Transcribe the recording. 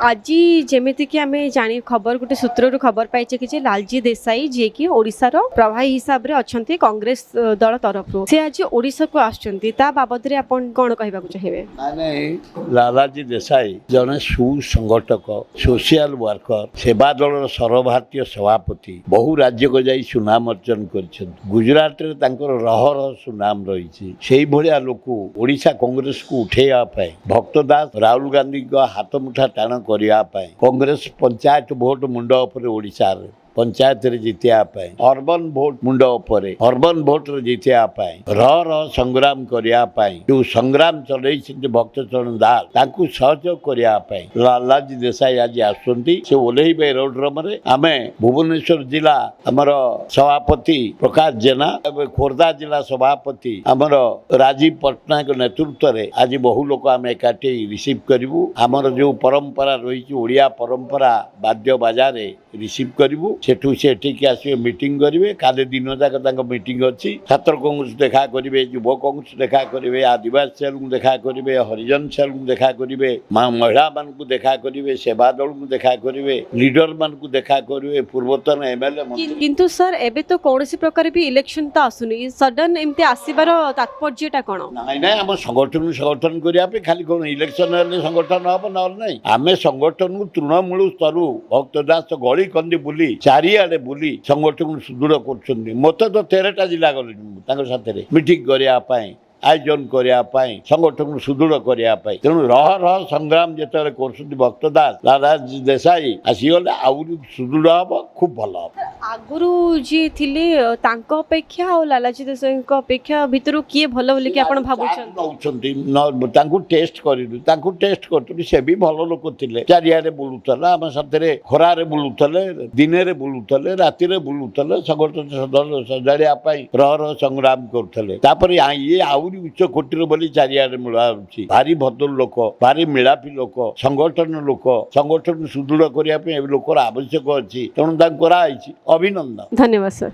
आज जेमिति कि आम जानी खबर गोटे सूत्र खबर पाइचे कि लालजी देसाई जी कि ओडिशार प्रभारी हिसाब रे अछंती कांग्रेस दल तरफ से आज ओडिशा को आछंती ता बाबद रे आपण कोन कहबा चाहिए? नहीं, लालाजी देसाई जने सुसंगठक सोशल वर्कर सेवा दल सर्वभारतीय सभापति बहु राज्य को जाई सुनाम अर्जन कर गुजरात रे तांकर रहर सुनाम रही से भाया लोक ओडिशा कांग्रेस को उठेया भक्तदास राहुल गांधी को हाथ मुठा टाण करने कांग्रेस पंचायत भोट मुंड उपर ओडिशा पंचायत रे जितियापाई अर्बन भोट मुंड उपरे अर्बन भोट रे जितियापाई रह संग्राम करियापाई जो संग्राम चलई भक्तचरण दास ताकू सहयोग करियापाई लालाजी देसाई आज आसुंती से ओल्हेबे एरोड्रम रे आमे भुवनेश्वर जिला हमर सभापति प्रकाश जेना खोर्धा जिला सभापति हमर राजीव पटनायक नेतृत्व रे आज बहु लोक आमे एकाठी रिसीव करिवु हमर जो परंपरा रही ओडिया परंपरा वाद्य बाजारे रिसीव करिवु सेठू से एठिक आसवे मीटिंग करेंगे काले दिन जाक मीटिंग अच्छी छात्र कांग्रेस देखा करेंगे युव कांग्रेस देखा करेंगे आदिवासी सेल को देखा करेंगे हरिजन सेल को देखा करेंगे महिला मान को देखा करेंगे सेवा दल को देखा करेंगे लीडर मान को देखा करेंगे पूर्वतन एमएलए किंतु सर एबे तो कौन प्रकार भी इलेक्शन तो आसुनी सडन एमती आसीबार तात्पर्यटा कौन? नाई नाई आम संगठन करने खाली कौन इलेक्शन संगठन हम ना आम संगठन को तृणमूल स्तर भक्तदास गली कंदी बुली चारिआडे बुली संगठन सुदृढ़ कर मत तो 13टा जिला गले साथ मीटिंग करने आयोजन करने संगठन सुदृढ़ करने तेणु रह संग्राम जो कर भक्तदास लालाजी देसाई आसीगले आहरी सुदृढ़ हम खूब भल हम आगुरु जी थिले तांको अपेक्षा और लालाजी देसाई अपेक्षा भितर किए भल बोली कि आपण भावुछन टेस्ट करूँ टेस्ट कर से भी भल लोक थे चारिआडे बुलूले आम साथे खरारे बुलूले दिन में बुलूले राति बुलूले संगठन सजाड़ा रह संग्राम करुले ये आहरी उच्च कोटर बोली चारिआडे मिलूँ भारी भद्र लोक भारी मिलापी लोक संगठन सुदृढ़ करने लोकर आवश्यक अच्छी तेणु अभिनंदन। धन्यवाद सर।